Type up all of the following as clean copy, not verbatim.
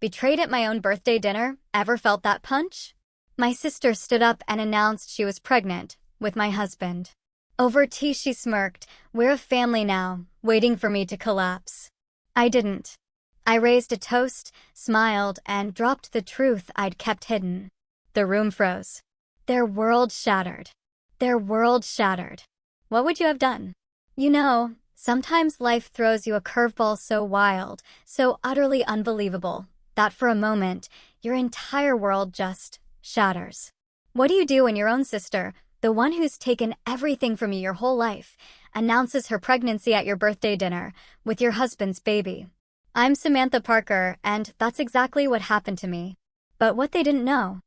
Betrayed at my own birthday dinner? Ever felt that punch? My sister stood up and announced she was pregnant with my husband. Over tea she smirked, "We're a family now," waiting for me to collapse. I didn't. I raised a toast, smiled, and dropped the truth I'd kept hidden. The room froze. Their world shattered. Their world shattered. What would you have done? You know, sometimes life throws you a curveball so wild, so utterly unbelievable, that for a moment, your entire world just shatters. What do you do when your own sister, the one who's taken everything from you your whole life, announces her pregnancy at your birthday dinner with your husband's baby? I'm Samantha Parker, and that's exactly what happened to me. But what they didn't know,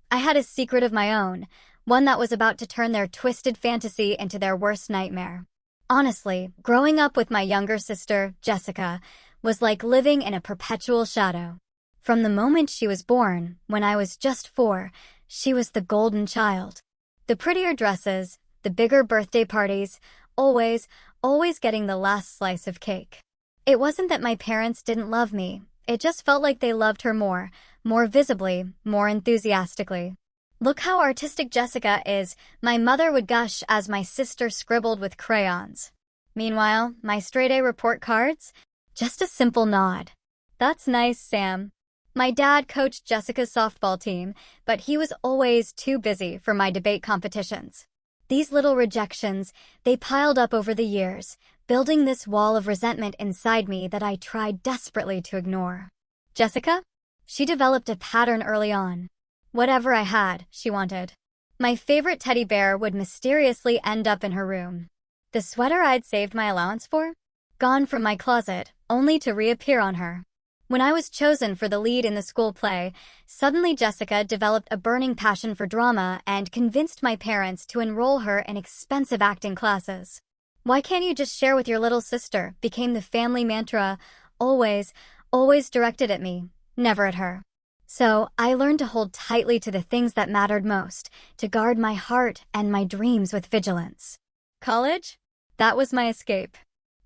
I had a secret of my own, one that was about to turn their twisted fantasy into their worst nightmare. Honestly, growing up with my younger sister, Jessica, was like living in a perpetual shadow. From the moment she was born, when I was just 4, she was the golden child. The prettier dresses, the bigger birthday parties, always getting the last slice of cake. It wasn't that my parents didn't love me, it just felt like they loved her more visibly, more enthusiastically. "Look how artistic Jessica is," my mother would gush as my sister scribbled with crayons. Meanwhile, my straight-A report cards? Just a simple nod. "That's nice, Sam." My dad coached Jessica's softball team, but he was always too busy for my debate competitions. These little rejections, they piled up over the years, building this wall of resentment inside me that I tried desperately to ignore. Jessica? She developed a pattern early on. Whatever I had, she wanted. My favorite teddy bear would mysteriously end up in her room. The sweater I'd saved my allowance for? Gone from my closet, only to reappear on her. When I was chosen for the lead in the school play, suddenly Jessica developed a burning passion for drama and convinced my parents to enroll her in expensive acting classes. "Why can't you just share with your little sister?" became the family mantra, always directed at me, never at her. So I learned to hold tightly to the things that mattered most, to guard my heart and my dreams with vigilance. College? That was my escape.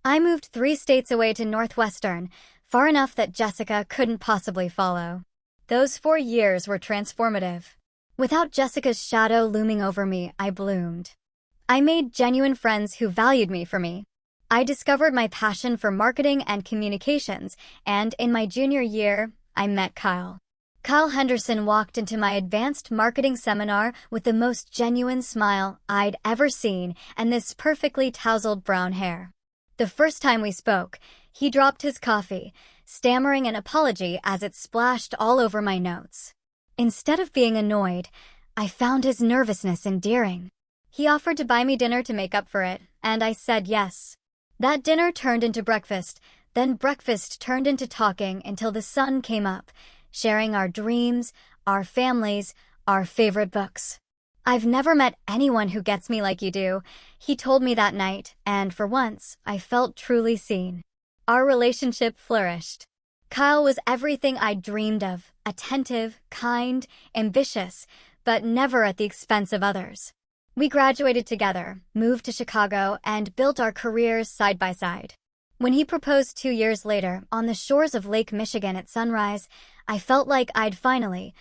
I moved 3 states away to Northwestern, far enough that Jessica couldn't possibly follow. Those 4 years were transformative. Without Jessica's shadow looming over me, I bloomed. I made genuine friends who valued me for me. I discovered my passion for marketing and communications, and in my junior year, I met Kyle. Kyle Henderson walked into my advanced marketing seminar with the most genuine smile I'd ever seen and this perfectly tousled brown hair. The first time we spoke, he dropped his coffee, stammering an apology as it splashed all over my notes. Instead of being annoyed, I found his nervousness endearing. He offered to buy me dinner to make up for it, and I said yes. That dinner turned into breakfast, then breakfast turned into talking until the sun came up, sharing our dreams, our families, our favorite books. "I've never met anyone who gets me like you do," he told me that night, and for once, I felt truly seen. Our relationship flourished. Kyle was everything I'd dreamed of, attentive, kind, ambitious, but never at the expense of others. We graduated together, moved to Chicago, and built our careers side by side. When he proposed 2 years later, on the shores of Lake Michigan at sunrise, I felt like I'd finally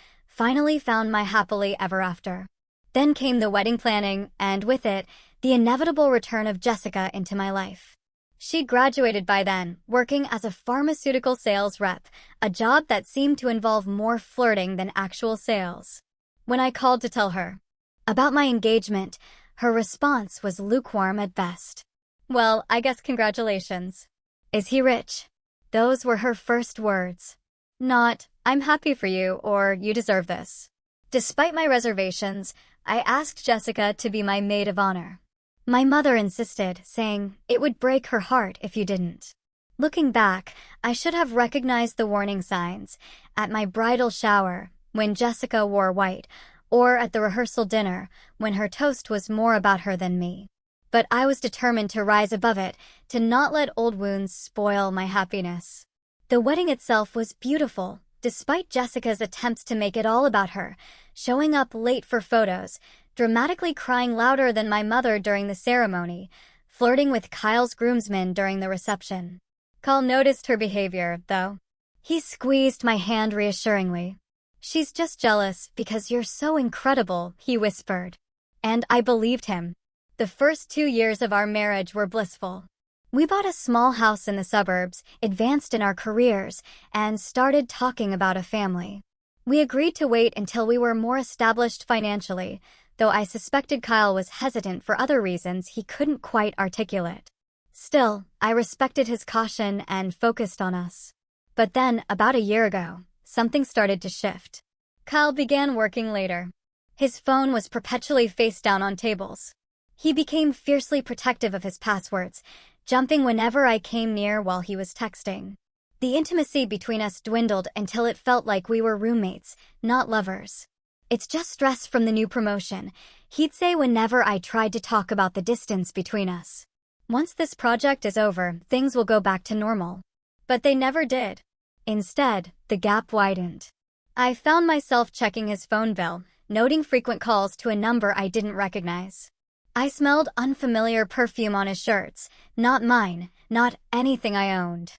found my happily ever after. Then came the wedding planning, and with it, the inevitable return of Jessica into my life. She'd graduated by then, working as a pharmaceutical sales rep, a job that seemed to involve more flirting than actual sales. When I called to tell her about my engagement, her response was lukewarm at best. "Well, I guess congratulations." "Is he rich?" Those were her first words. Not, "I'm happy for you," or "you deserve this." Despite my reservations, I asked Jessica to be my maid of honor. My mother insisted, saying it would break her heart if you didn't. Looking back, I should have recognized the warning signs at my bridal shower, when Jessica wore white, or at the rehearsal dinner, when her toast was more about her than me. But I was determined to rise above it, to not let old wounds spoil my happiness. The wedding itself was beautiful, despite Jessica's attempts to make it all about her, showing up late for photos, dramatically crying louder than my mother during the ceremony, flirting with Kyle's groomsmen during the reception. Kyle noticed her behavior, though. He squeezed my hand reassuringly. "She's just jealous because you're so incredible," he whispered. And I believed him. The first 2 years of our marriage were blissful. We bought a small house in the suburbs, advanced in our careers, and started talking about a family. We agreed to wait until we were more established financially, though I suspected Kyle was hesitant for other reasons he couldn't quite articulate. Still, I respected his caution and focused on us. But then, about a year ago, something started to shift. Kyle began working later. His phone was perpetually face down on tables. He became fiercely protective of his passwords, jumping whenever I came near while he was texting. The intimacy between us dwindled until it felt like we were roommates, not lovers. "It's just stress from the new promotion," he'd say whenever I tried to talk about the distance between us. "Once this project is over, things will go back to normal." But they never did. Instead, the gap widened. I found myself checking his phone bill, noting frequent calls to a number I didn't recognize. I smelled unfamiliar perfume on his shirts, not mine, not anything I owned.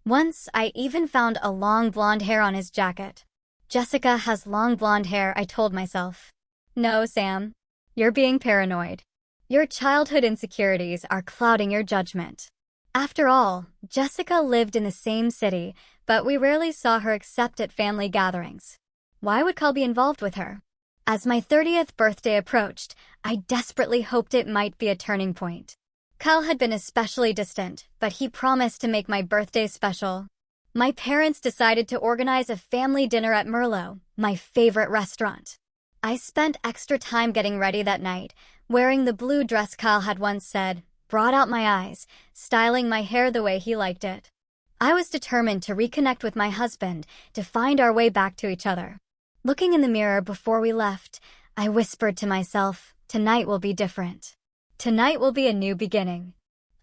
Once, I even found a long blonde hair on his jacket. "Jessica has long blonde hair," I told myself. "No, Sam. You're being paranoid. Your childhood insecurities are clouding your judgment." After all, Jessica lived in the same city, but we rarely saw her except at family gatherings. Why would Kyle be involved with her? As my 30th birthday approached, I desperately hoped it might be a turning point. Kyle had been especially distant, but he promised to make my birthday special. My parents decided to organize a family dinner at Merlot, my favorite restaurant. I spent extra time getting ready that night, wearing the blue dress Kyle had once said, brought out my eyes, styling my hair the way he liked it. I was determined to reconnect with my husband, to find our way back to each other. Looking in the mirror before we left, I whispered to myself, tonight will be different. Tonight will be a new beginning.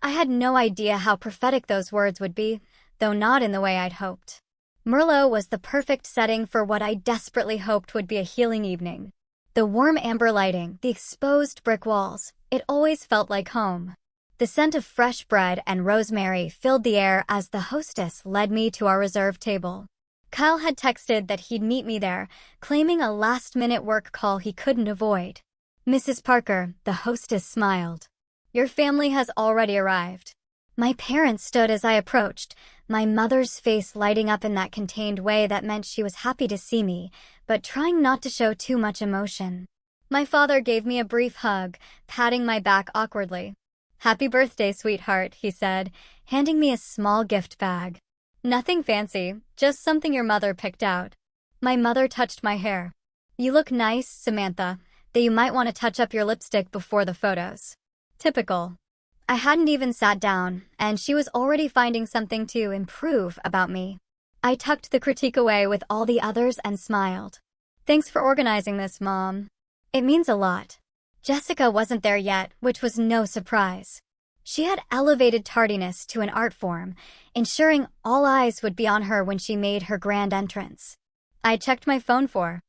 I had no idea how prophetic those words would be, though not in the way I'd hoped. Merlot was the perfect setting for what I desperately hoped would be a healing evening. The warm amber lighting, the exposed brick walls, it always felt like home. The scent of fresh bread and rosemary filled the air as the hostess led me to our reserved table. Kyle had texted that he'd meet me there, claiming a last-minute work call he couldn't avoid. "Mrs. Parker," the hostess smiled. "Your family has already arrived." My parents stood as I approached, my mother's face lighting up in that contained way that meant she was happy to see me, but trying not to show too much emotion. My father gave me a brief hug, patting my back awkwardly. "Happy birthday, sweetheart," he said, handing me a small gift bag. "Nothing fancy, just something your mother picked out." My mother touched my hair. "You look nice, Samantha, though you might want to touch up your lipstick before the photos." Typical. I hadn't even sat down, and she was already finding something to improve about me. I tucked the critique away with all the others and smiled. "Thanks for organizing this, Mom. It means a lot." Jessica wasn't there yet, which was no surprise. She had elevated tardiness to an art form, ensuring all eyes would be on her when she made her grand entrance. I checked my phone for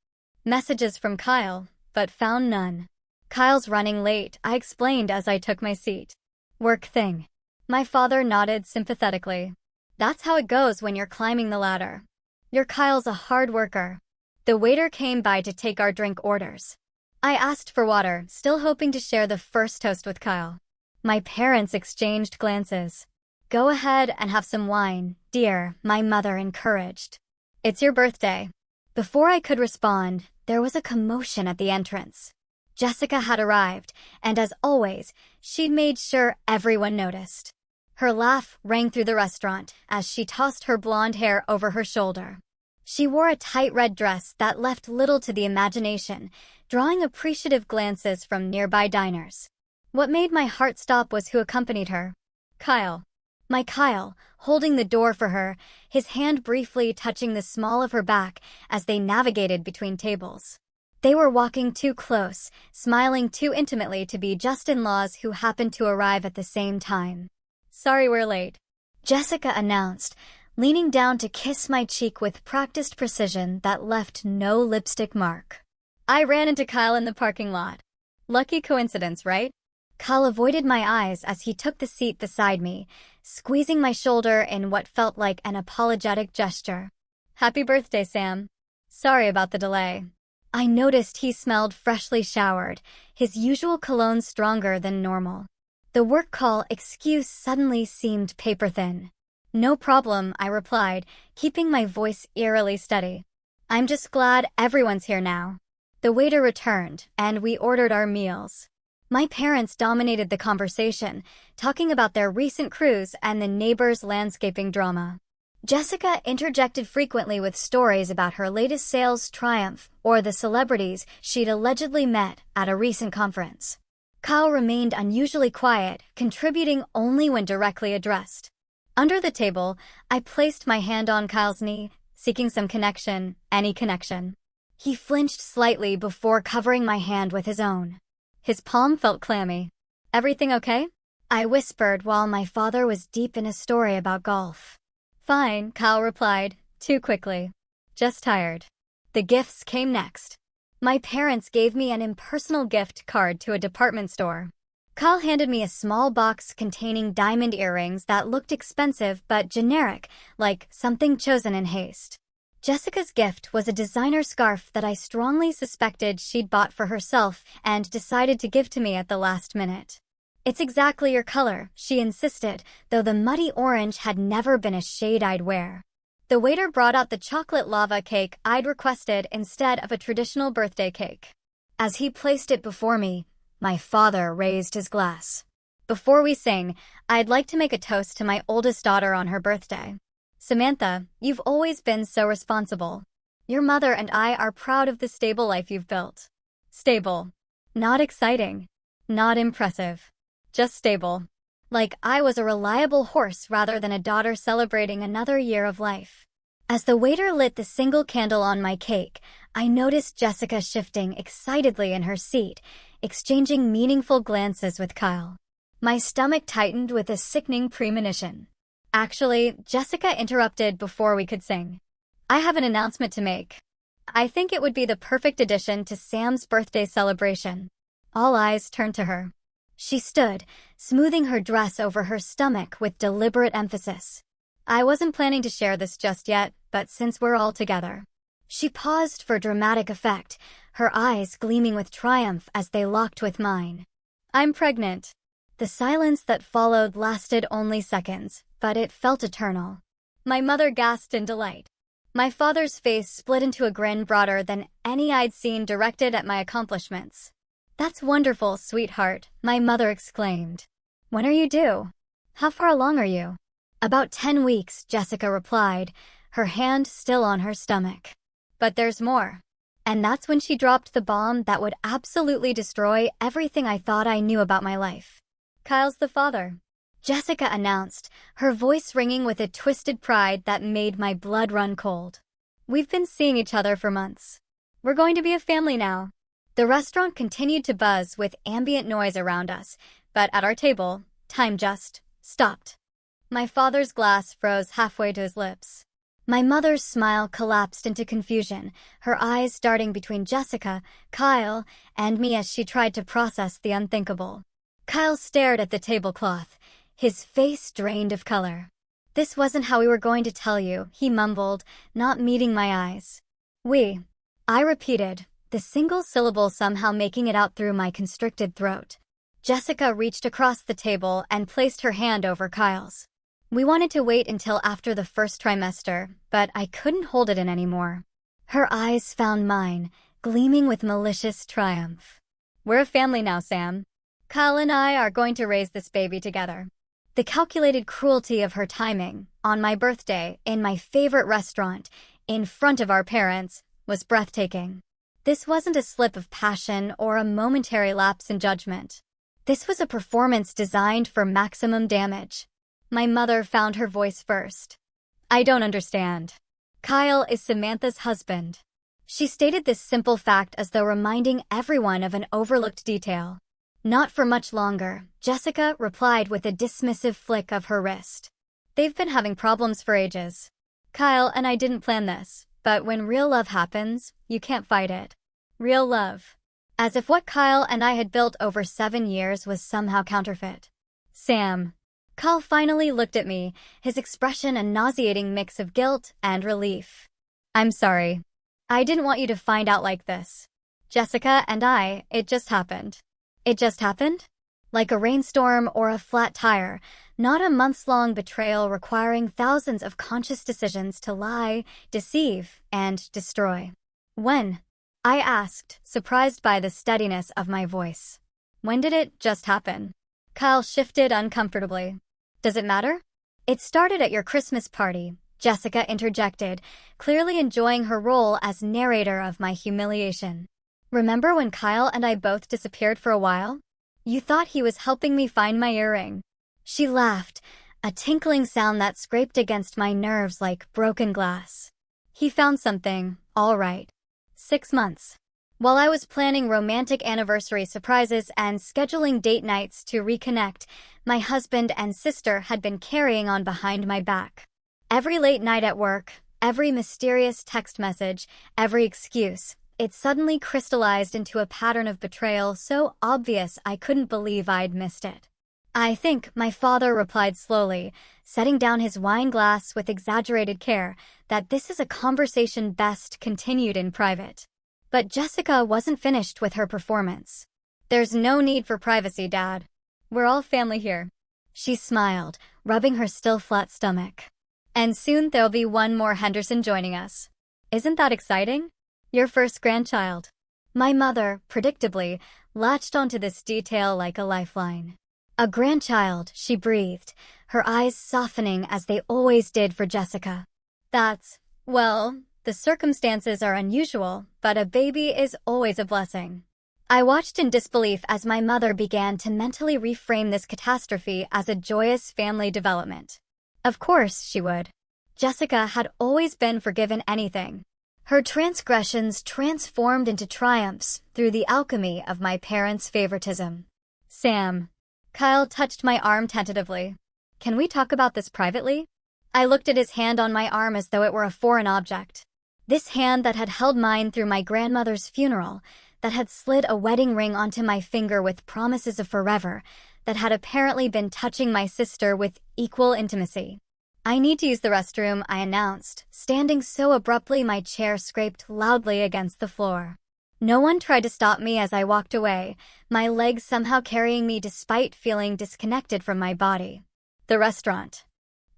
messages from Kyle, but found none. "Kyle's running late," I explained as I took my seat. "Work thing." My father nodded sympathetically. "That's how it goes when you're climbing the ladder. Your Kyle's a hard worker." The waiter came by to take our drink orders. I asked for water, still hoping to share the first toast with Kyle. My parents exchanged glances. "Go ahead and have some wine, dear," my mother encouraged. "It's your birthday." Before I could respond, there was a commotion at the entrance. Jessica had arrived, and as always, she'd made sure everyone noticed. Her laugh rang through the restaurant as she tossed her blonde hair over her shoulder. She wore a tight red dress that left little to the imagination, drawing appreciative glances from nearby diners. What made my heart stop was who accompanied her. Kyle. My Kyle, holding the door for her, his hand briefly touching the small of her back as they navigated between tables. They were walking too close, smiling too intimately to be just-in-laws who happened to arrive at the same time. "Sorry we're late," Jessica announced, leaning down to kiss my cheek with practiced precision that left no lipstick mark. I ran into Kyle in the parking lot. Lucky coincidence, right? Kyle avoided my eyes as he took the seat beside me, squeezing my shoulder in what felt like an apologetic gesture. Happy birthday, Sam. Sorry about the delay. I noticed he smelled freshly showered, his usual cologne stronger than normal. The work call excuse suddenly seemed paper-thin. No problem, I replied, keeping my voice eerily steady. I'm just glad everyone's here now. The waiter returned, and we ordered our meals. My parents dominated the conversation, talking about their recent cruise and the neighbors' landscaping drama. Jessica interjected frequently with stories about her latest sales triumph or the celebrities she'd allegedly met at a recent conference. Kyle remained unusually quiet, contributing only when directly addressed. Under the table, I placed my hand on Kyle's knee, seeking some connection, any connection. He flinched slightly before covering my hand with his own. His palm felt clammy. Everything okay? I whispered while my father was deep in a story about golf. Fine, Kyle replied, too quickly. Just tired. The gifts came next. My parents gave me an impersonal gift card to a department store. Kyle handed me a small box containing diamond earrings that looked expensive but generic, like something chosen in haste. Jessica's gift was a designer scarf that I strongly suspected she'd bought for herself and decided to give to me at the last minute. It's exactly your color, she insisted, though the muddy orange had never been a shade I'd wear. The waiter brought out the chocolate lava cake I'd requested instead of a traditional birthday cake. As he placed it before me, my father raised his glass. Before we sing, I'd like to make a toast to my oldest daughter on her birthday. Samantha, you've always been so responsible. Your mother and I are proud of the stable life you've built. Stable. Not exciting. Not impressive. Just stable. Like I was a reliable horse rather than a daughter celebrating another year of life. As the waiter lit the single candle on my cake, I noticed Jessica shifting excitedly in her seat, exchanging meaningful glances with Kyle. My stomach tightened with a sickening premonition. Actually, Jessica interrupted before we could sing. I have an announcement to make. I think it would be the perfect addition to Sam's birthday celebration. All eyes turned to her. She stood, smoothing her dress over her stomach with deliberate emphasis. I wasn't planning to share this just yet, but since we're all together. She paused for dramatic effect, her eyes gleaming with triumph as they locked with mine. I'm pregnant. The silence that followed lasted only seconds, but it felt eternal. My mother gasped in delight. My father's face split into a grin broader than any I'd seen directed at my accomplishments. That's wonderful, sweetheart, my mother exclaimed. When are you due? How far along are you? About 10 weeks, Jessica replied, her hand still on her stomach. But there's more. And that's when she dropped the bomb that would absolutely destroy everything I thought I knew about my life. Kyle's the father, Jessica announced, her voice ringing with a twisted pride that made my blood run cold. We've been seeing each other for months. We're going to be a family now. The restaurant continued to buzz with ambient noise around us, but at our table, time just stopped. My father's glass froze halfway to his lips. My mother's smile collapsed into confusion, her eyes darting between Jessica, Kyle, and me as she tried to process the unthinkable. Kyle stared at the tablecloth, his face drained of color. This wasn't how we were going to tell you, he mumbled, not meeting my eyes. I repeated, the single syllable somehow making it out through my constricted throat. Jessica reached across the table and placed her hand over Kyle's. We wanted to wait until after the first trimester, but I couldn't hold it in anymore. Her eyes found mine, gleaming with malicious triumph. We're a family now, Sam. Kyle and I are going to raise this baby together. The calculated cruelty of her timing, on my birthday, in my favorite restaurant, in front of our parents, was breathtaking. This wasn't a slip of passion or a momentary lapse in judgment. This was a performance designed for maximum damage. My mother found her voice first. I don't understand. Kyle is Samantha's husband. She stated this simple fact as though reminding everyone of an overlooked detail. Not for much longer, Jessica replied with a dismissive flick of her wrist. They've been having problems for ages. Kyle and I didn't plan this, but when real love happens, you can't fight it. Real love. As if what Kyle and I had built over 7 years was somehow counterfeit. Sam. Kyle finally looked at me, his expression a nauseating mix of guilt and relief. I'm sorry. I didn't want you to find out like this. Jessica and it just happened. It just happened? Like a rainstorm or a flat tire, not a months-long betrayal requiring thousands of conscious decisions to lie, deceive, and destroy. When? I asked, surprised by the steadiness of my voice. When did it just happen? Kyle shifted uncomfortably. Does it matter? It started at your Christmas party, Jessica interjected, clearly enjoying her role as narrator of my humiliation. Remember when Kyle and I both disappeared for a while? You thought he was helping me find my earring. She laughed, a tinkling sound that scraped against my nerves like broken glass. He found something, all right. 6 months. While I was planning romantic anniversary surprises and scheduling date nights to reconnect, my husband and sister had been carrying on behind my back. Every late night at work, every mysterious text message, every excuse, it suddenly crystallized into a pattern of betrayal so obvious I couldn't believe I'd missed it. I think, my father replied slowly, setting down his wine glass with exaggerated care, that this is a conversation best continued in private. But Jessica wasn't finished with her performance. There's no need for privacy, Dad. We're all family here. She smiled, rubbing her still flat stomach. And soon there'll be one more Henderson joining us. Isn't that exciting? Your first grandchild. My mother, predictably, latched onto this detail like a lifeline. A grandchild, she breathed, her eyes softening as they always did for Jessica. Well, the circumstances are unusual, but a baby is always a blessing. I watched in disbelief as my mother began to mentally reframe this catastrophe as a joyous family development. Of course she would. Jessica had always been forgiven anything. Her transgressions transformed into triumphs through the alchemy of my parents' favoritism. Sam. Kyle touched my arm tentatively. Can we talk about this privately? I looked at his hand on my arm as though it were a foreign object. This hand that had held mine through my grandmother's funeral, that had slid a wedding ring onto my finger with promises of forever, that had apparently been touching my sister with equal intimacy. I need to use the restroom, I announced, standing so abruptly my chair scraped loudly against the floor. No one tried to stop me as I walked away, my legs somehow carrying me despite feeling disconnected from my body. The restaurant.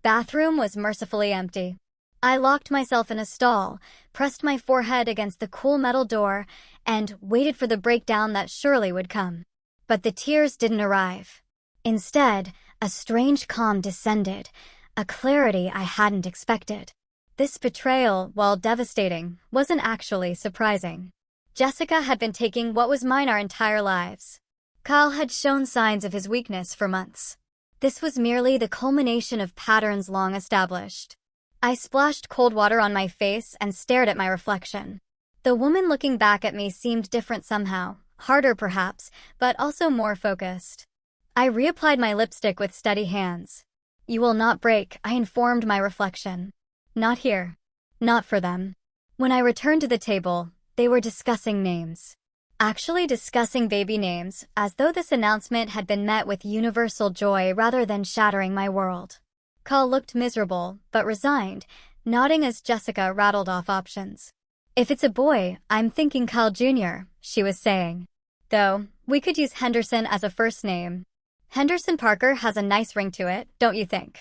Bathroom was mercifully empty. I locked myself in a stall, pressed my forehead against the cool metal door, and waited for the breakdown that surely would come. But the tears didn't arrive. Instead, a strange calm descended, a clarity I hadn't expected. This betrayal, while devastating, wasn't actually surprising. Jessica had been taking what was mine our entire lives. Kyle had shown signs of his weakness for months. This was merely the culmination of patterns long established. I splashed cold water on my face and stared at my reflection. The woman looking back at me seemed different somehow, harder perhaps, but also more focused. I reapplied my lipstick with steady hands. You will not break, I informed my reflection. Not here. Not for them. When I returned to the table, they were discussing names. Actually discussing baby names, as though this announcement had been met with universal joy rather than shattering my world. Kyle looked miserable, but resigned, nodding as Jessica rattled off options. If it's a boy, I'm thinking Kyle Jr., she was saying. Though, we could use Henderson as a first name. Henderson Parker has a nice ring to it, don't you think?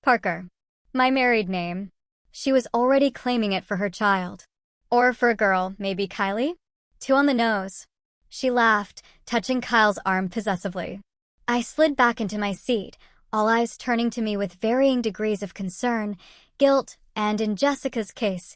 Parker. My married name. She was already claiming it for her child. Or for a girl, maybe Kylie? Two on the nose. She laughed, touching Kyle's arm possessively. I slid back into my seat, all eyes turning to me with varying degrees of concern, guilt, and in Jessica's case,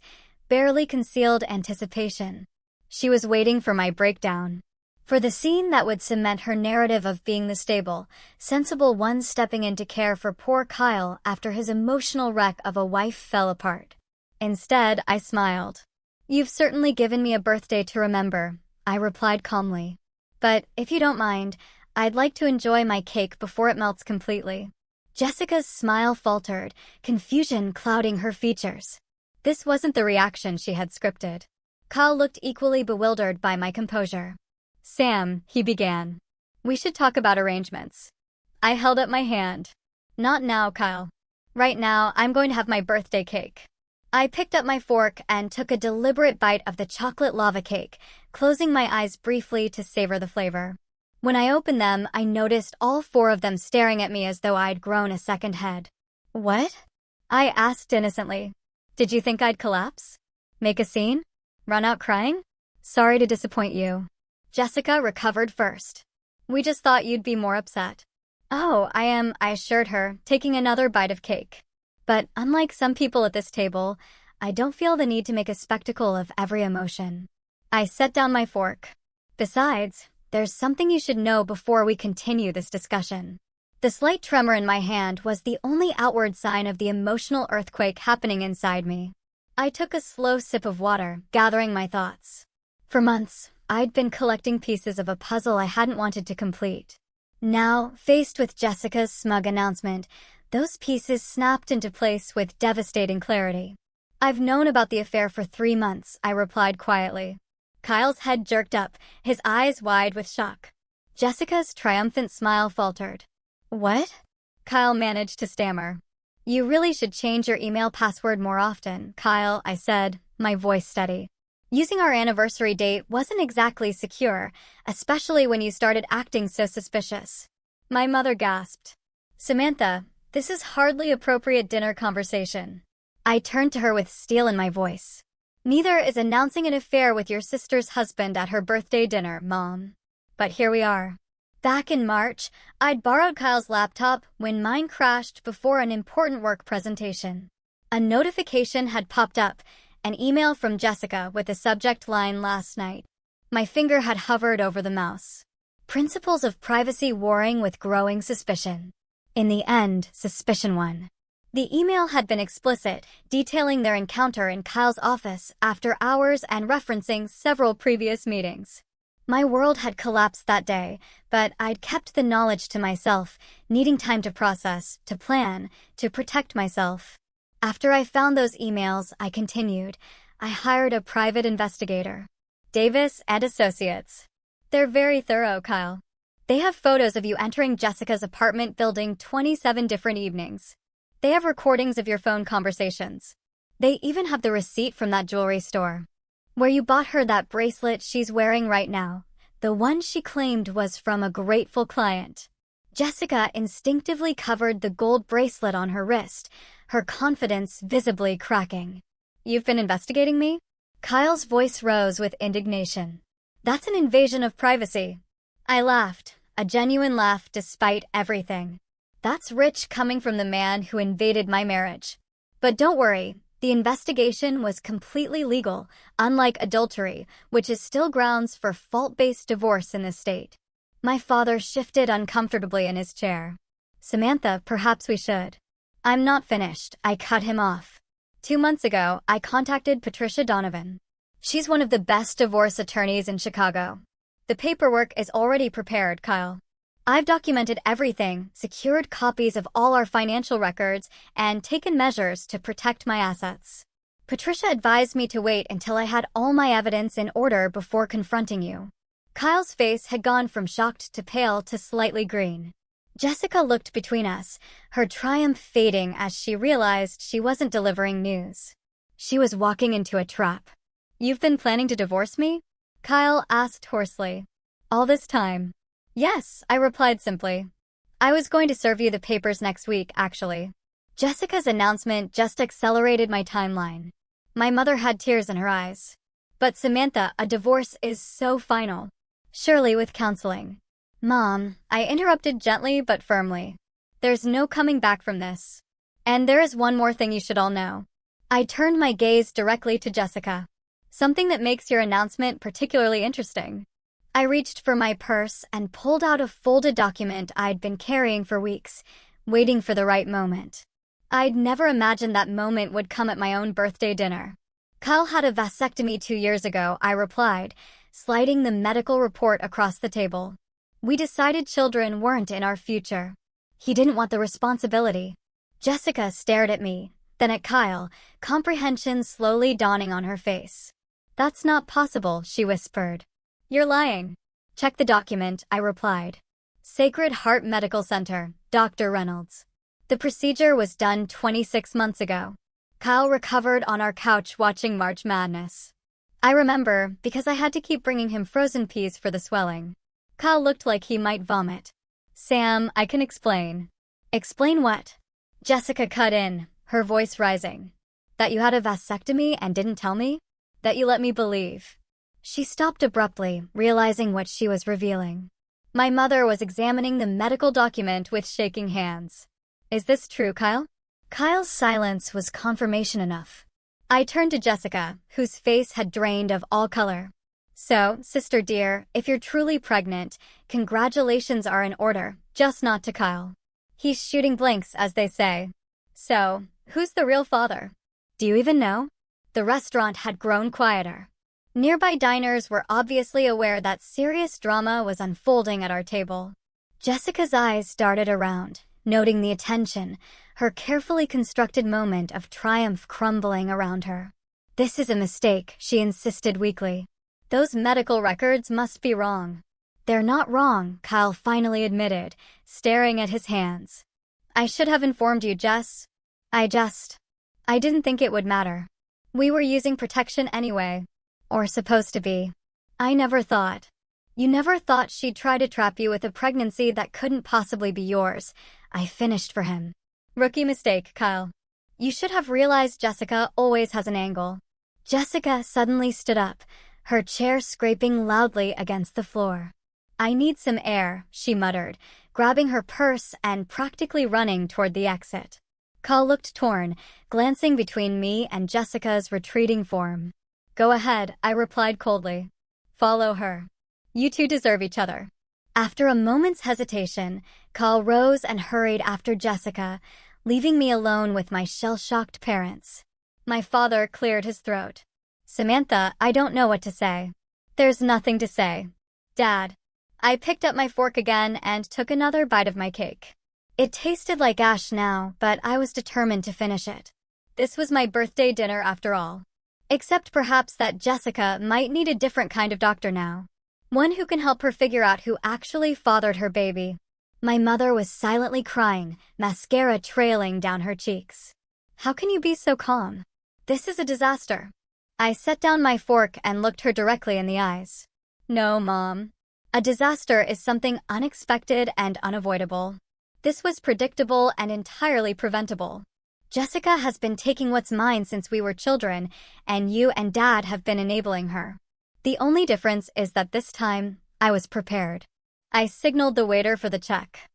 barely concealed anticipation. She was waiting for my breakdown. For the scene that would cement her narrative of being the stable, sensible one stepping in to care for poor Kyle after his emotional wreck of a wife fell apart. Instead, I smiled. You've certainly given me a birthday to remember, I replied calmly. But, if you don't mind, I'd like to enjoy my cake before it melts completely. Jessica's smile faltered, confusion clouding her features. This wasn't the reaction she had scripted. Kyle looked equally bewildered by my composure. Sam, he began. We should talk about arrangements. I held up my hand. Not now, Kyle. Right now, I'm going to have my birthday cake. I picked up my fork and took a deliberate bite of the chocolate lava cake, closing my eyes briefly to savor the flavor. When I opened them, I noticed all four of them staring at me as though I'd grown a second head. What? I asked innocently. Did you think I'd collapse? Make a scene? Run out crying? Sorry to disappoint you. Jessica recovered first. We just thought you'd be more upset. Oh, I assured her, taking another bite of cake. But unlike some people at this table, I don't feel the need to make a spectacle of every emotion. I set down my fork. Besides, there's something you should know before we continue this discussion. The slight tremor in my hand was the only outward sign of the emotional earthquake happening inside me. I took a slow sip of water, gathering my thoughts. For months, I'd been collecting pieces of a puzzle I hadn't wanted to complete. Now, faced with Jessica's smug announcement, those pieces snapped into place with devastating clarity. I've known about the affair for 3 months, I replied quietly. Kyle's head jerked up, his eyes wide with shock. Jessica's triumphant smile faltered. What? Kyle managed to stammer. You really should change your email password more often, Kyle, I said, my voice steady. Using our anniversary date wasn't exactly secure, especially when you started acting so suspicious. My mother gasped. Samantha, this is hardly appropriate dinner conversation. I turned to her with steel in my voice. Neither is announcing an affair with your sister's husband at her birthday dinner, Mom. But here we are. Back in March, I'd borrowed Kyle's laptop when mine crashed before an important work presentation. A notification had popped up, an email from Jessica with the subject line last night. My finger had hovered over the mouse. Principles of privacy warring with growing suspicion. In the end, suspicion won. The email had been explicit, detailing their encounter in Kyle's office after hours and referencing several previous meetings. My world had collapsed that day, but I'd kept the knowledge to myself, needing time to process, to plan, to protect myself. After I found those emails, I continued. I hired a private investigator. Davis and Associates. They're very thorough, Kyle. They have photos of you entering Jessica's apartment building 27 different evenings. They have recordings of your phone conversations. They even have the receipt from that jewelry store, where you bought her that bracelet she's wearing right now, the one she claimed was from a grateful client. Jessica instinctively covered the gold bracelet on her wrist, her confidence visibly cracking. You've been investigating me? Kyle's voice rose with indignation. That's an invasion of privacy. I laughed, a genuine laugh despite everything. That's rich coming from the man who invaded my marriage. But don't worry, the investigation was completely legal, unlike adultery, which is still grounds for fault-based divorce in this state. My father shifted uncomfortably in his chair. Samantha, perhaps we should. I'm not finished, I cut him off. 2 months ago, I contacted Patricia Donovan. She's one of the best divorce attorneys in Chicago. The paperwork is already prepared, Kyle. I've documented everything, secured copies of all our financial records, and taken measures to protect my assets. Patricia advised me to wait until I had all my evidence in order before confronting you. Kyle's face had gone from shocked to pale to slightly green. Jessica looked between us, her triumph fading as she realized she wasn't delivering news. She was walking into a trap. You've been planning to divorce me? Kyle asked hoarsely. All this time. Yes, I replied simply. I was going to serve you the papers next week, actually. Jessica's announcement just accelerated my timeline. My mother had tears in her eyes. But Samantha, a divorce is so final. Surely with counseling. Mom, I interrupted gently but firmly. There's no coming back from this. And there is one more thing you should all know. I turned my gaze directly to Jessica. Something that makes your announcement particularly interesting. I reached for my purse and pulled out a folded document I'd been carrying for weeks, waiting for the right moment. I'd never imagined that moment would come at my own birthday dinner. Kyle had a vasectomy 2 years ago, I replied, sliding the medical report across the table. We decided children weren't in our future. He didn't want the responsibility. Jessica stared at me, then at Kyle, comprehension slowly dawning on her face. That's not possible, she whispered. You're lying. Check the document, I replied. Sacred Heart Medical Center, Dr. Reynolds. The procedure was done 26 months ago. Kyle recovered on our couch watching March Madness. I remember, because I had to keep bringing him frozen peas for the swelling. Kyle looked like he might vomit. Sam, I can explain. Explain what? Jessica cut in, her voice rising. That you had a vasectomy and didn't tell me? That you let me believe. She stopped abruptly, realizing what she was revealing. My mother was examining the medical document with shaking hands. Is this true, Kyle? Kyle's silence was confirmation enough. I turned to Jessica, whose face had drained of all color. So, sister dear, if you're truly pregnant, congratulations are in order, just not to Kyle. He's shooting blanks, as they say. So, who's the real father? Do you even know? The restaurant had grown quieter. Nearby diners were obviously aware that serious drama was unfolding at our table. Jessica's eyes darted around, noting the attention, her carefully constructed moment of triumph crumbling around her. This is a mistake, she insisted weakly. Those medical records must be wrong. They're not wrong, Kyle finally admitted, staring at his hands. I should have informed you, Jess. I didn't think it would matter. We were using protection anyway. Or supposed to be. I never thought. You never thought she'd try to trap you with a pregnancy that couldn't possibly be yours. I finished for him. Rookie mistake, Kyle. You should have realized Jessica always has an angle. Jessica suddenly stood up, her chair scraping loudly against the floor. I need some air, she muttered, grabbing her purse and practically running toward the exit. Kyle looked torn, glancing between me and Jessica's retreating form. Go ahead, I replied coldly. Follow her. You two deserve each other. After a moment's hesitation, Kyle rose and hurried after Jessica, leaving me alone with my shell-shocked parents. My father cleared his throat. Samantha, I don't know what to say. There's nothing to say. Dad. I picked up my fork again and took another bite of my cake. It tasted like ash now, but I was determined to finish it. This was my birthday dinner after all. Except perhaps that Jessica might need a different kind of doctor now. One who can help her figure out who actually fathered her baby. My mother was silently crying, mascara trailing down her cheeks. How can you be so calm? This is a disaster. I set down my fork and looked her directly in the eyes. No, Mom. A disaster is something unexpected and unavoidable. This was predictable and entirely preventable. Jessica has been taking what's mine since we were children, and you and Dad have been enabling her. The only difference is that this time, I was prepared. I signaled the waiter for the check.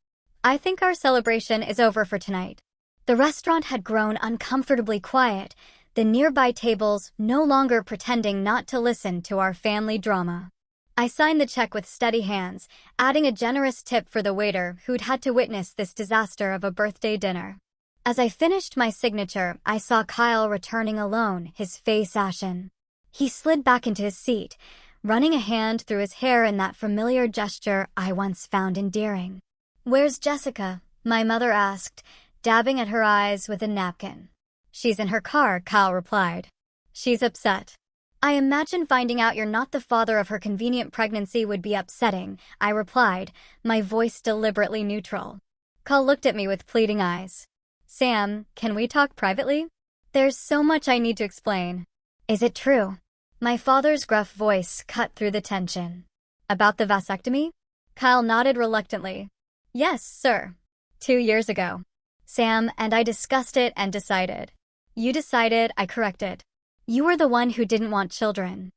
I think our celebration is over for tonight. The restaurant had grown uncomfortably quiet, the nearby tables no longer pretending not to listen to our family drama. I signed the check with steady hands, adding a generous tip for the waiter who'd had to witness this disaster of a birthday dinner. As I finished my signature, I saw Kyle returning alone, his face ashen. He slid back into his seat, running a hand through his hair in that familiar gesture I once found endearing. Where's Jessica? My mother asked, dabbing at her eyes with a napkin. She's in her car, Kyle replied. She's upset. I imagine finding out you're not the father of her convenient pregnancy would be upsetting, I replied, my voice deliberately neutral. Kyle looked at me with pleading eyes. Sam, can we talk privately? There's so much I need to explain. Is it true? My father's gruff voice cut through the tension. About the vasectomy? Kyle nodded reluctantly. Yes, sir. 2 years ago. Sam and I discussed it and decided. You decided, I corrected. You were the one who didn't want children.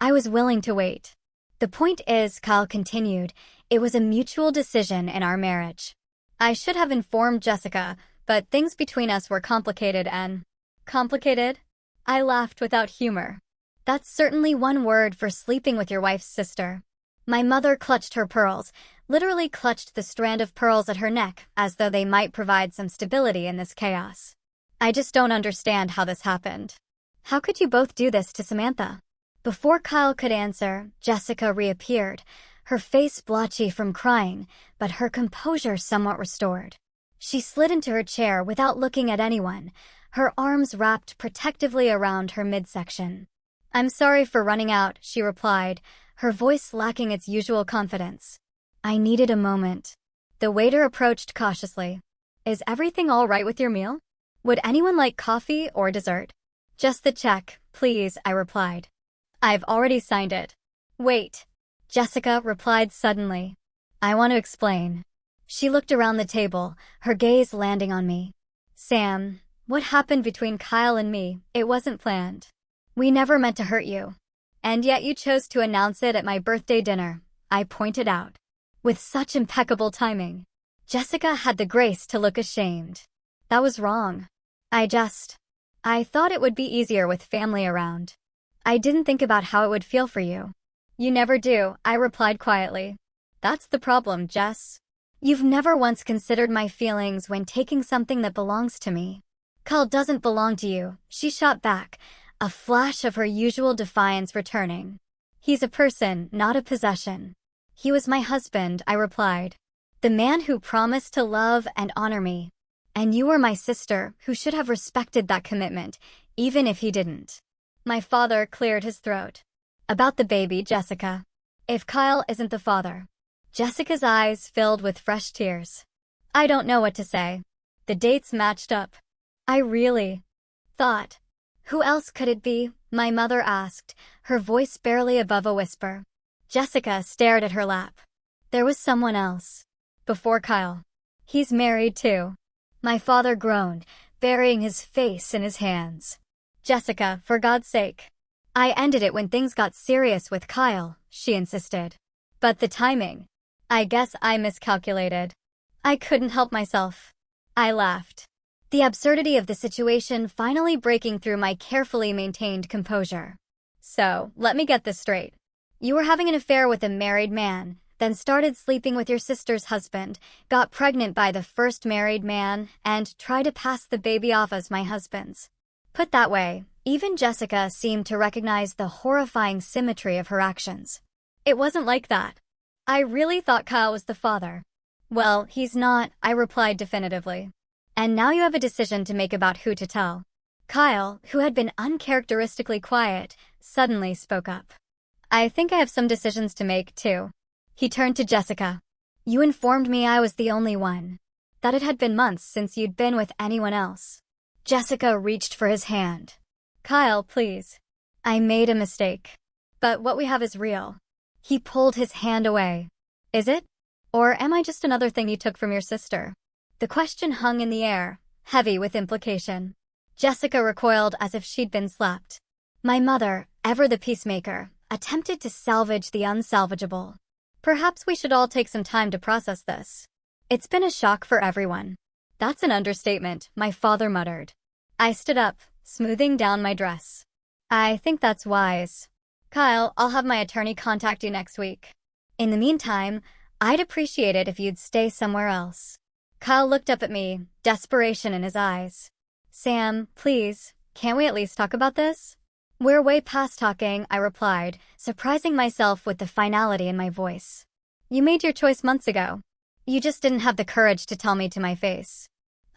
I was willing to wait. The point is, Kyle continued, it was a mutual decision in our marriage. I should have informed Jessica, but things between us were complicated and... Complicated? I laughed without humor. That's certainly one word for sleeping with your wife's sister. My mother clutched her pearls, literally clutched the strand of pearls at her neck, as though they might provide some stability in this chaos. I just don't understand how this happened. How could you both do this to Samantha? Before Kyle could answer, Jessica reappeared, her face blotchy from crying, but her composure somewhat restored. She slid into her chair without looking at anyone, her arms wrapped protectively around her midsection. I'm sorry for running out, she replied, her voice lacking its usual confidence. I needed a moment. The waiter approached cautiously. Is everything all right with your meal? Would anyone like coffee or dessert? Just the check, please, I replied. I've already signed it. Wait. Jessica replied suddenly. I want to explain. She looked around the table, her gaze landing on me. Sam, what happened between Kyle and me, it wasn't planned. We never meant to hurt you. And yet you chose to announce it at my birthday dinner, I pointed out. With such impeccable timing. Jessica had the grace to look ashamed. That was wrong. I thought it would be easier with family around. I didn't think about how it would feel for you. You never do, I replied quietly. That's the problem, Jess. You've never once considered my feelings when taking something that belongs to me. Kyle doesn't belong to you, she shot back, a flash of her usual defiance returning. He's a person, not a possession. He was my husband, I replied. The man who promised to love and honor me. And you were my sister, who should have respected that commitment, even if he didn't. My father cleared his throat. About the baby, Jessica. If Kyle isn't the father. Jessica's eyes filled with fresh tears. I don't know what to say. The dates matched up. I really thought. Who else could it be? My mother asked, her voice barely above a whisper. Jessica stared at her lap. There was someone else. Before Kyle. He's married too. My father groaned, burying his face in his hands. Jessica, for God's sake. I ended it when things got serious with Kyle, she insisted. But the timing. I guess I miscalculated. I couldn't help myself. I laughed. The absurdity of the situation finally breaking through my carefully maintained composure. So, let me get this straight. You were having an affair with a married man, then started sleeping with your sister's husband, got pregnant by the first married man, and tried to pass the baby off as my husband's. Put that way, even Jessica seemed to recognize the horrifying symmetry of her actions. It wasn't like that. I really thought Kyle was the father. Well, he's not, I replied definitively. And now you have a decision to make about who to tell. Kyle, who had been uncharacteristically quiet, suddenly spoke up. I think I have some decisions to make, too. He turned to Jessica. You informed me I was the only one. That it had been months since you'd been with anyone else. Jessica reached for his hand. Kyle, please. I made a mistake. But what we have is real. He pulled his hand away. Is it? Or am I just another thing you took from your sister? The question hung in the air, heavy with implication. Jessica recoiled as if she'd been slapped. My mother, ever the peacemaker, attempted to salvage the unsalvageable. Perhaps we should all take some time to process this. It's been a shock for everyone. That's an understatement, my father muttered. I stood up, smoothing down my dress. I think that's wise. Kyle, I'll have my attorney contact you next week. In the meantime, I'd appreciate it if you'd stay somewhere else. Kyle looked up at me, desperation in his eyes. Sam, please, can't we at least talk about this? We're way past talking, I replied, surprising myself with the finality in my voice. You made your choice months ago. You just didn't have the courage to tell me to my face.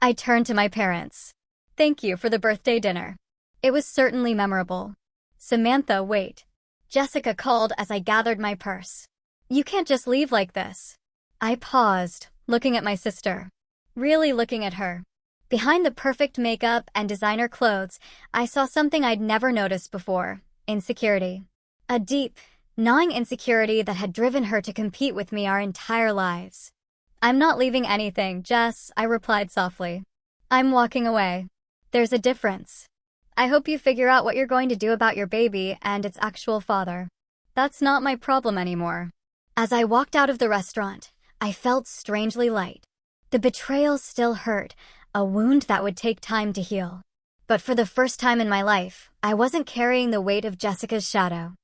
I turned to my parents. Thank you for the birthday dinner. It was certainly memorable. Samantha, wait. Jessica called as I gathered my purse. You can't just leave like this. I paused, looking at my sister. Really looking at her. Behind the perfect makeup and designer clothes, I saw something I'd never noticed before. Insecurity. A deep, gnawing insecurity that had driven her to compete with me our entire lives. I'm not leaving anything, Jess, I replied softly. I'm walking away. There's a difference. I hope you figure out what you're going to do about your baby and its actual father. That's not my problem anymore. As I walked out of the restaurant, I felt strangely light. The betrayal still hurt, a wound that would take time to heal. But for the first time in my life, I wasn't carrying the weight of Jessica's shadow.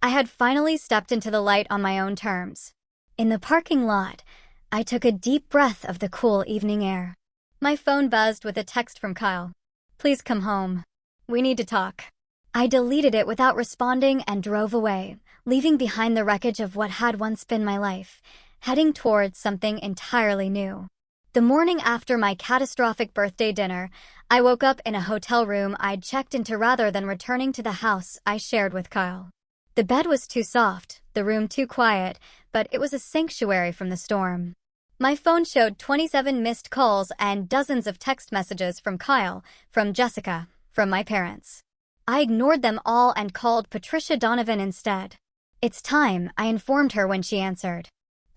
I had finally stepped into the light on my own terms. In the parking lot, I took a deep breath of the cool evening air. My phone buzzed with a text from Kyle. Please come home. We need to talk. I deleted it without responding and drove away, leaving behind the wreckage of what had once been my life, heading towards something entirely new. The morning after my catastrophic birthday dinner, I woke up in a hotel room I'd checked into rather than returning to the house I shared with Kyle. The bed was too soft, the room too quiet, but it was a sanctuary from the storm. My phone showed 27 missed calls and dozens of text messages from Kyle, from Jessica, from my parents. I ignored them all and called Patricia Donovan instead. "It's time," I informed her when she answered.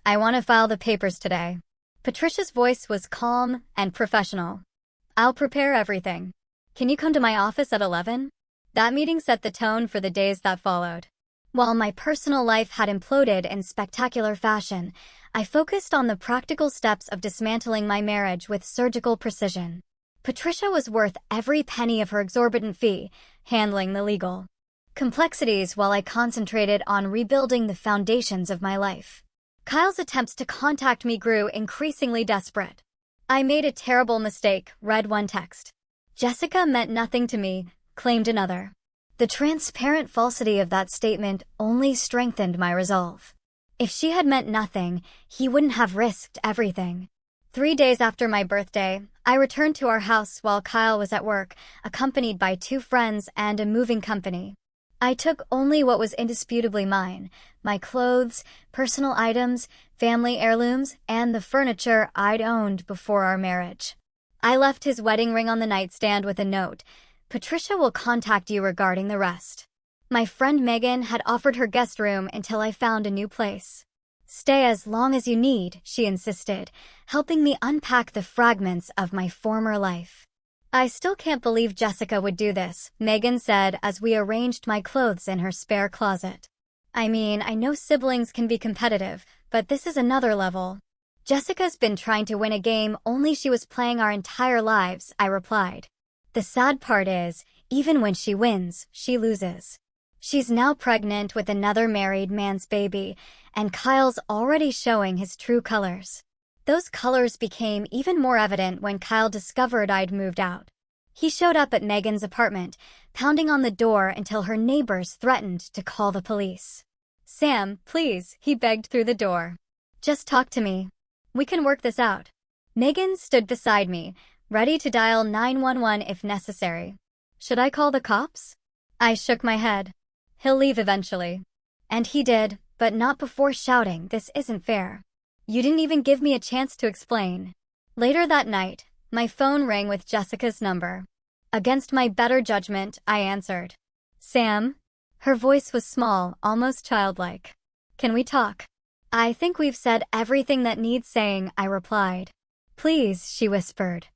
"I want to file the papers today." Patricia's voice was calm and professional. "I'll prepare everything. Can you come to my office at 11? That meeting set the tone for the days that followed. While my personal life had imploded in spectacular fashion, I focused on the practical steps of dismantling my marriage with surgical precision. Patricia was worth every penny of her exorbitant fee, handling the legal complexities while I concentrated on rebuilding the foundations of my life. Kyle's attempts to contact me grew increasingly desperate. "I made a terrible mistake," read one text. "Jessica meant nothing to me," claimed another. The transparent falsity of that statement only strengthened my resolve. If she had meant nothing, he wouldn't have risked everything. 3 days after my birthday, I returned to our house while Kyle was at work, accompanied by 2 friends and a moving company. I took only what was indisputably mine: my clothes, personal items, family heirlooms, and the furniture I'd owned before our marriage. I left his wedding ring on the nightstand with a note: "Patricia will contact you regarding the rest." My friend Megan had offered her guest room until I found a new place. "Stay as long as you need," she insisted, helping me unpack the fragments of my former life. "I still can't believe Jessica would do this," Megan said as we arranged my clothes in her spare closet. "I mean, I know siblings can be competitive, but this is another level." "Jessica's been trying to win a game only she was playing our entire lives," I replied. "The sad part is, even when she wins, she loses. She's now pregnant with another married man's baby, and Kyle's already showing his true colors." Those colors became even more evident when Kyle discovered I'd moved out. He showed up at Megan's apartment, pounding on the door until her neighbors threatened to call the police. "Sam, please," he begged through the door. "Just talk to me. We can work this out." Megan stood beside me, ready to dial 911 if necessary. "Should I call the cops?" I shook my head. "He'll leave eventually." And he did, but not before shouting, "This isn't fair. You didn't even give me a chance to explain." Later that night, my phone rang with Jessica's number. Against my better judgment, I answered. "Sam?" Her voice was small, almost childlike. "Can we talk?" "I think we've said everything that needs saying," I replied. "Please," she whispered.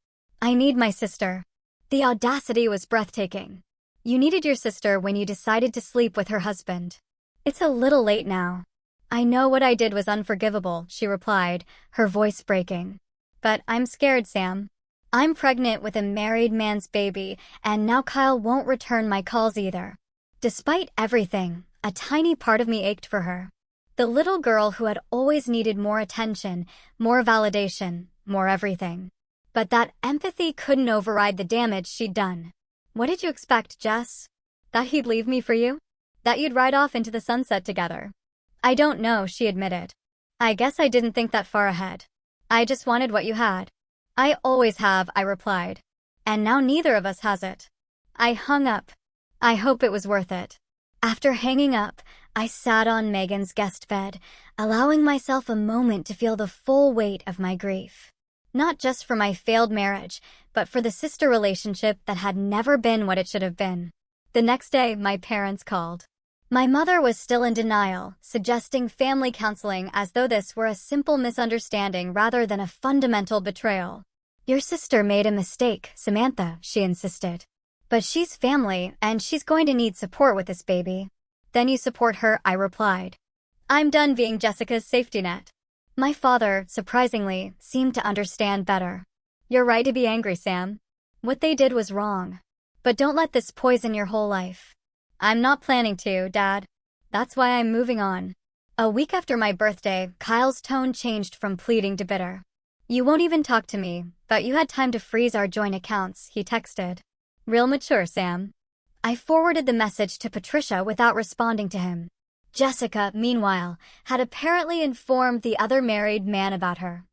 "I need my sister." The audacity was breathtaking. "You needed your sister when you decided to sleep with her husband. It's a little late now." "I know what I did was unforgivable," she replied, her voice breaking. "But I'm scared, Sam. I'm pregnant with a married man's baby, and now Kyle won't return my calls either." Despite everything, a tiny part of me ached for her. The little girl who had always needed more attention, more validation, more everything. But that empathy couldn't override the damage she'd done. "What did you expect, Jess? That he'd leave me for you? That you'd ride off into the sunset together?" "I don't know," she admitted. "I guess I didn't think that far ahead. I just wanted what you had." "I always have," I replied. "And now neither of us has it." I hung up. I hope it was worth it. After hanging up, I sat on Megan's guest bed, allowing myself a moment to feel the full weight of my grief. Not just for my failed marriage, but for the sister relationship that had never been what it should have been. The next day, my parents called. My mother was still in denial, suggesting family counseling as though this were a simple misunderstanding rather than a fundamental betrayal. "Your sister made a mistake, Samantha," she insisted. "But she's family, and she's going to need support with this baby." "Then you support her," I replied. "I'm done being Jessica's safety net." My father, surprisingly, seemed to understand better. "You're right to be angry, Sam. What they did was wrong. But don't let this poison your whole life." "I'm not planning to, Dad. That's why I'm moving on." A week after my birthday, Kyle's tone changed from pleading to bitter. "You won't even talk to me, but you had time to freeze our joint accounts," he texted. "Real mature, Sam." I forwarded the message to Patricia without responding to him. Jessica, meanwhile, had apparently informed the other married man about her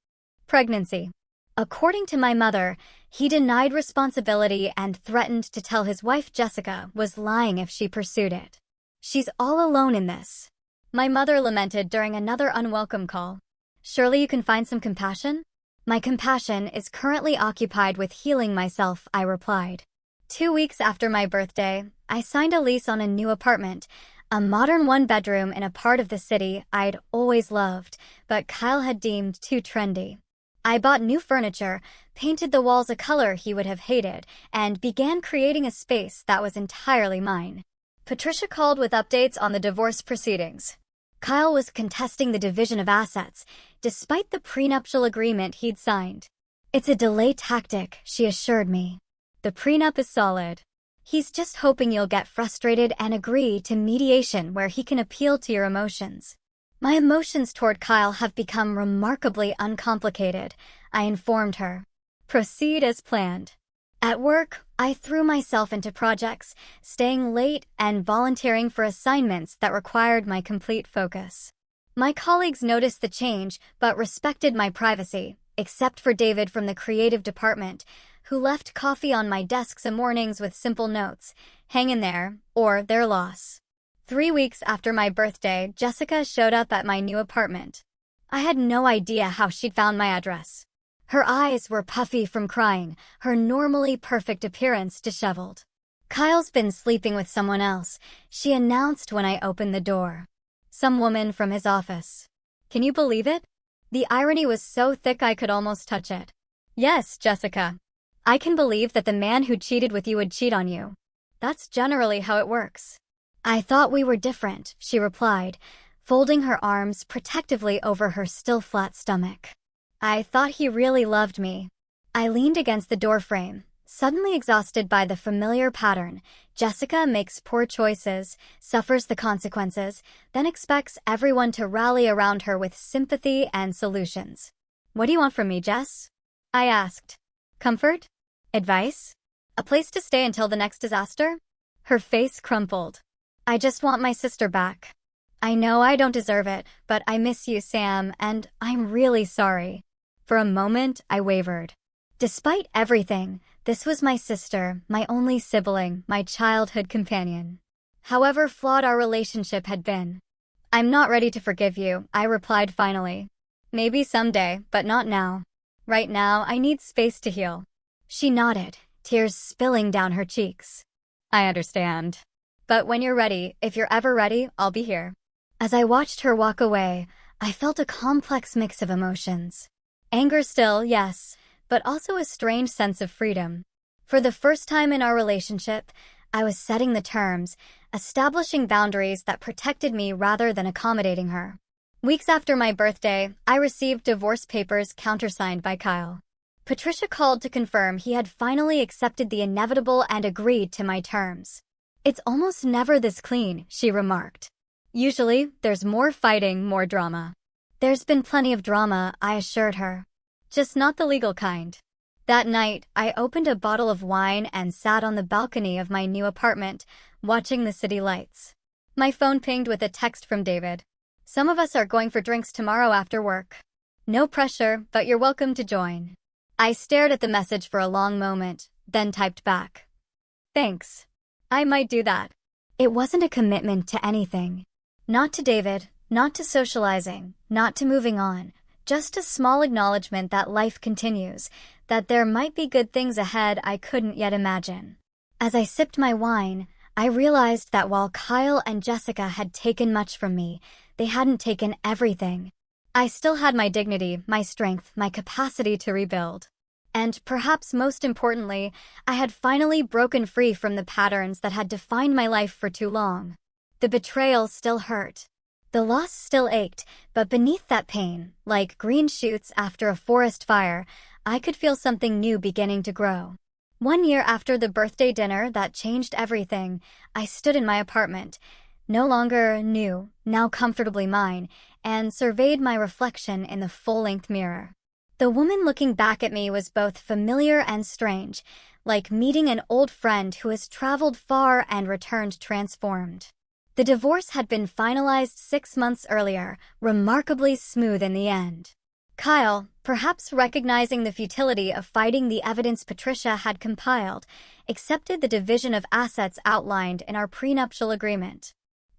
pregnancy. According to my mother, he denied responsibility and threatened to tell his wife Jessica was lying if she pursued it. "She's all alone in this," my mother lamented during another unwelcome call. Surely you can find some compassion? My compassion is currently occupied with healing myself, I replied. 2 weeks after my birthday, I signed a lease on a new apartment, a modern one-bedroom in a part of the city I'd always loved, but Kyle had deemed too trendy. I bought new furniture, painted the walls a color he would have hated, and began creating a space that was entirely mine. Patricia called with updates on the divorce proceedings. Kyle was contesting the division of assets, despite the prenuptial agreement he'd signed. It's a delay tactic, she assured me. The prenup is solid. He's just hoping you'll get frustrated and agree to mediation where he can appeal to your emotions. My emotions toward Kyle have become remarkably uncomplicated, I informed her. Proceed as planned. At work, I threw myself into projects, staying late and volunteering for assignments that required my complete focus. My colleagues noticed the change but respected my privacy, except for David from the creative department, who left coffee on my desk some mornings with simple notes, hang in there, or their loss. 3 weeks after my birthday, Jessica showed up at my new apartment. I had no idea how she'd found my address. Her eyes were puffy from crying, her normally perfect appearance disheveled. Kyle's been sleeping with someone else, she announced when I opened the door. Some woman from his office. Can you believe it? The irony was so thick I could almost touch it. Yes, Jessica. I can believe that the man who cheated with you would cheat on you. That's generally how it works. I thought we were different, she replied, folding her arms protectively over her still flat stomach. I thought he really loved me. I leaned against the doorframe, suddenly exhausted by the familiar pattern. Jessica makes poor choices, suffers the consequences, then expects everyone to rally around her with sympathy and solutions. What do you want from me, Jess? I asked. Comfort? Advice? A place to stay until the next disaster? Her face crumpled. I just want my sister back. I know I don't deserve it, but I miss you, Sam, and I'm really sorry. For a moment, I wavered. Despite everything, this was my sister, my only sibling, my childhood companion. However flawed our relationship had been. I'm not ready to forgive you, I replied finally. Maybe someday, but not now. Right now, I need space to heal. She nodded, tears spilling down her cheeks. I understand. But when you're ready, if you're ever ready, I'll be here. As I watched her walk away, I felt a complex mix of emotions. Anger still, yes, but also a strange sense of freedom. For the first time in our relationship, I was setting the terms, establishing boundaries that protected me rather than accommodating her. Weeks after my birthday, I received divorce papers countersigned by Kyle. Patricia called to confirm he had finally accepted the inevitable and agreed to my terms. It's almost never this clean, she remarked. Usually, there's more fighting, more drama. There's been plenty of drama, I assured her. Just not the legal kind. That night, I opened a bottle of wine and sat on the balcony of my new apartment, watching the city lights. My phone pinged with a text from David. Some of us are going for drinks tomorrow after work. No pressure, but you're welcome to join. I stared at the message for a long moment, then typed back. Thanks. I might do that. It wasn't a commitment to anything. Not to David, not to socializing, not to moving on. Just a small acknowledgement that life continues, that there might be good things ahead I couldn't yet imagine. As I sipped my wine, I realized that while Kyle and Jessica had taken much from me, they hadn't taken everything. I still had my dignity, my strength, my capacity to rebuild. And perhaps most importantly, I had finally broken free from the patterns that had defined my life for too long. The betrayal still hurt. The loss still ached, but beneath that pain, like green shoots after a forest fire, I could feel something new beginning to grow. 1 year after the birthday dinner that changed everything, I stood in my apartment, no longer new, now comfortably mine, and surveyed my reflection in the full-length mirror. The woman looking back at me was both familiar and strange, like meeting an old friend who has traveled far and returned transformed. The divorce had been finalized 6 months earlier, remarkably smooth in the end. Kyle, perhaps recognizing the futility of fighting the evidence Patricia had compiled, accepted the division of assets outlined in our prenuptial agreement.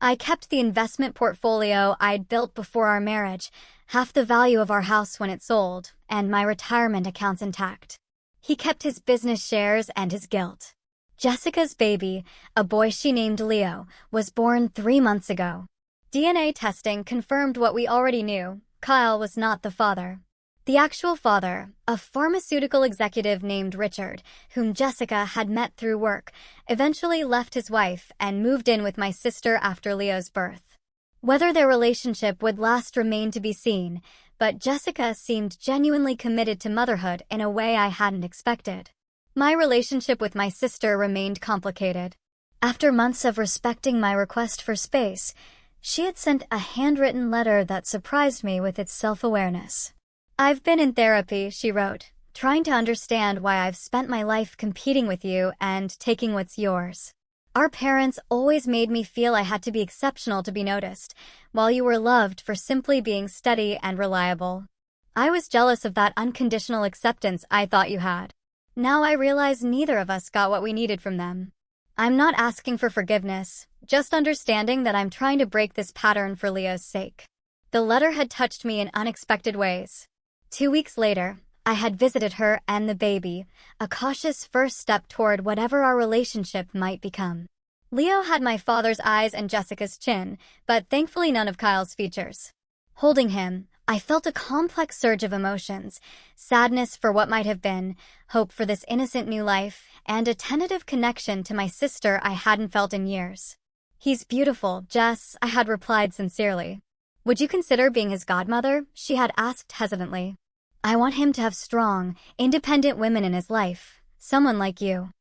I kept the investment portfolio I'd built before our marriage, half the value of our house when it sold, and my retirement accounts intact. He kept his business shares and his guilt. Jessica's baby, a boy she named Leo, was born 3 months ago. DNA testing confirmed what we already knew. Kyle was not the father. The actual father, a pharmaceutical executive named Richard, whom Jessica had met through work, eventually left his wife and moved in with my sister after Leo's birth. Whether their relationship would last remained to be seen, but Jessica seemed genuinely committed to motherhood in a way I hadn't expected. My relationship with my sister remained complicated. After months of respecting my request for space, she had sent a handwritten letter that surprised me with its self-awareness. "I've been in therapy," she wrote, "trying to understand why I've spent my life competing with you and taking what's yours. Our parents always made me feel I had to be exceptional to be noticed, while you were loved for simply being steady and reliable. I was jealous of that unconditional acceptance I thought you had. Now I realize neither of us got what we needed from them. I'm not asking for forgiveness, just understanding that I'm trying to break this pattern for Leo's sake." The letter had touched me in unexpected ways. 2 weeks later, I had visited her and the baby, a cautious first step toward whatever our relationship might become. Leo had my father's eyes and Jessica's chin, but thankfully none of Kyle's features. Holding him, I felt a complex surge of emotions: sadness for what might have been, hope for this innocent new life, and a tentative connection to my sister I hadn't felt in years. "He's beautiful, Jess," I had replied sincerely. "Would you consider being his godmother?" she had asked hesitantly. "I want him to have strong, independent women in his life, someone like you."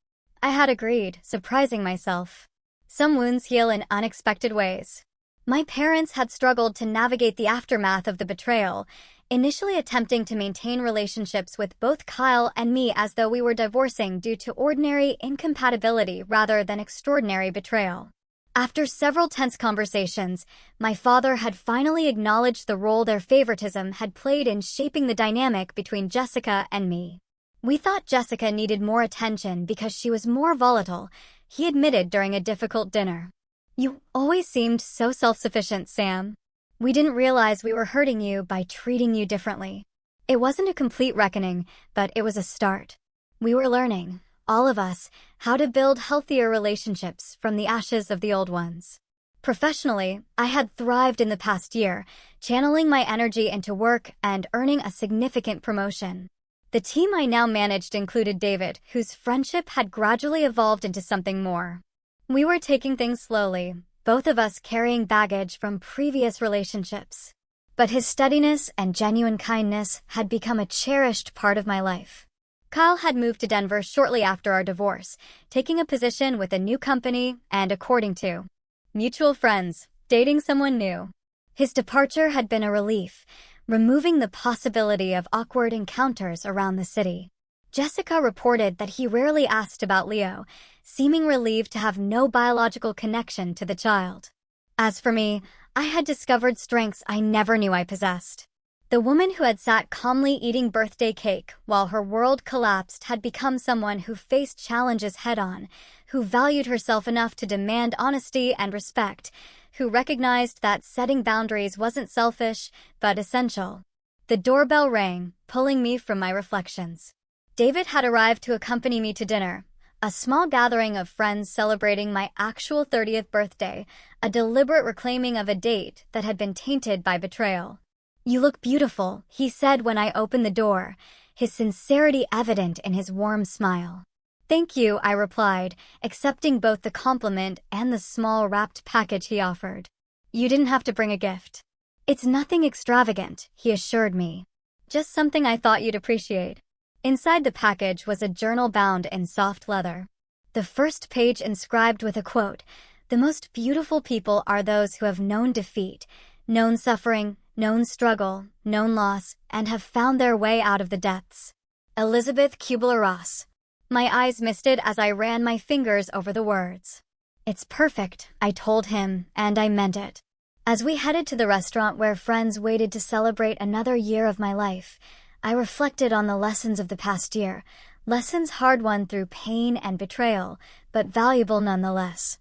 I had agreed, surprising myself. Some wounds heal in unexpected ways. My parents had struggled to navigate the aftermath of the betrayal, initially attempting to maintain relationships with both Kyle and me as though we were divorcing due to ordinary incompatibility rather than extraordinary betrayal. After several tense conversations, my father had finally acknowledged the role their favoritism had played in shaping the dynamic between Jessica and me. "We thought Jessica needed more attention because she was more volatile," he admitted during a difficult dinner. "You always seemed so self-sufficient, Sam. We didn't realize we were hurting you by treating you differently." It wasn't a complete reckoning, but it was a start. We were learning, all of us, how to build healthier relationships from the ashes of the old ones. Professionally, I had thrived in the past year, channeling my energy into work and earning a significant promotion. The team I now managed included David, whose friendship had gradually evolved into something more. We were taking things slowly, both of us carrying baggage from previous relationships. But his steadiness and genuine kindness had become a cherished part of my life. Kyle had moved to Denver shortly after our divorce, taking a position with a new company and, according to mutual friends, dating someone new. His departure had been a relief, removing the possibility of awkward encounters around the city. Jessica reported that he rarely asked about Leo, seeming relieved to have no biological connection to the child. As for me, I had discovered strengths I never knew I possessed. The woman who had sat calmly eating birthday cake while her world collapsed had become someone who faced challenges head-on, who valued herself enough to demand honesty and respect, who recognized that setting boundaries wasn't selfish, but essential. The doorbell rang, pulling me from my reflections. David had arrived to accompany me to dinner, a small gathering of friends celebrating my actual 30th birthday, a deliberate reclaiming of a date that had been tainted by betrayal. "You look beautiful," he said when I opened the door, his sincerity evident in his warm smile. "Thank you," I replied, accepting both the compliment and the small wrapped package he offered. "You didn't have to bring a gift." "It's nothing extravagant," he assured me. "Just something I thought you'd appreciate." Inside the package was a journal bound in soft leather. The first page inscribed with a quote: "The most beautiful people are those who have known defeat, known suffering, known struggle, known loss, and have found their way out of the depths." Elizabeth Kubler-Ross. My eyes misted as I ran my fingers over the words. "It's perfect," I told him, and I meant it. As we headed to the restaurant where friends waited to celebrate another year of my life, I reflected on the lessons of the past year, lessons hard-won through pain and betrayal, but valuable nonetheless.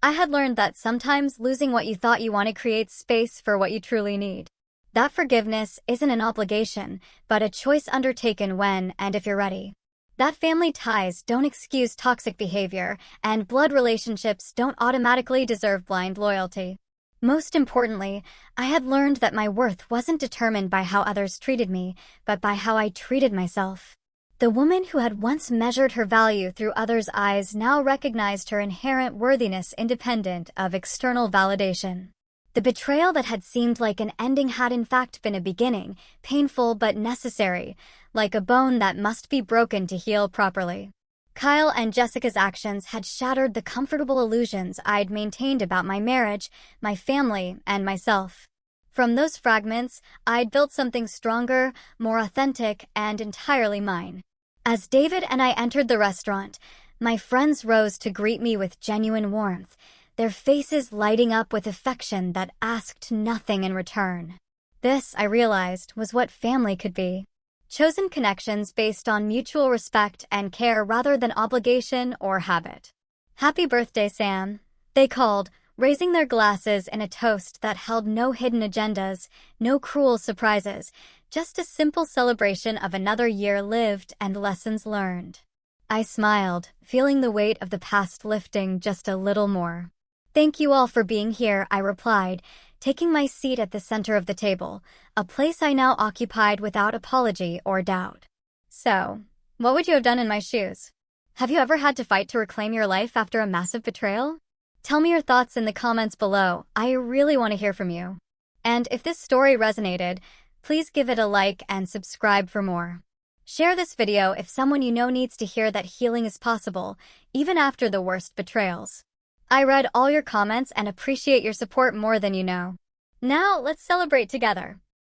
I had learned that sometimes losing what you thought you wanted creates space for what you truly need. That forgiveness isn't an obligation, but a choice undertaken when and if you're ready. That family ties don't excuse toxic behavior, and blood relationships don't automatically deserve blind loyalty. Most importantly, I had learned that my worth wasn't determined by how others treated me, but by how I treated myself. The woman who had once measured her value through others' eyes now recognized her inherent worthiness independent of external validation. The betrayal that had seemed like an ending had in fact been a beginning, painful but necessary, like a bone that must be broken to heal properly. Kyle and Jessica's actions had shattered the comfortable illusions I'd maintained about my marriage, my family, and myself. From those fragments, I'd built something stronger, more authentic, and entirely mine. As David and I entered the restaurant, my friends rose to greet me with genuine warmth, their faces lighting up with affection that asked nothing in return. This, I realized, was what family could be. Chosen connections based on mutual respect and care rather than obligation or habit. "Happy birthday, Sam," they called, raising their glasses in a toast that held no hidden agendas, no cruel surprises, just a simple celebration of another year lived and lessons learned. I smiled, feeling the weight of the past lifting just a little more. "Thank you all for being here," I replied, taking my seat at the center of the table, a place I now occupied without apology or doubt. So, what would you have done in my shoes? Have you ever had to fight to reclaim your life after a massive betrayal? Tell me your thoughts in the comments below. I really want to hear from you. And if this story resonated, please give it a like and subscribe for more. Share this video if someone you know needs to hear that healing is possible, even after the worst betrayals. I read all your comments and appreciate your support more than you know. Now, let's celebrate together.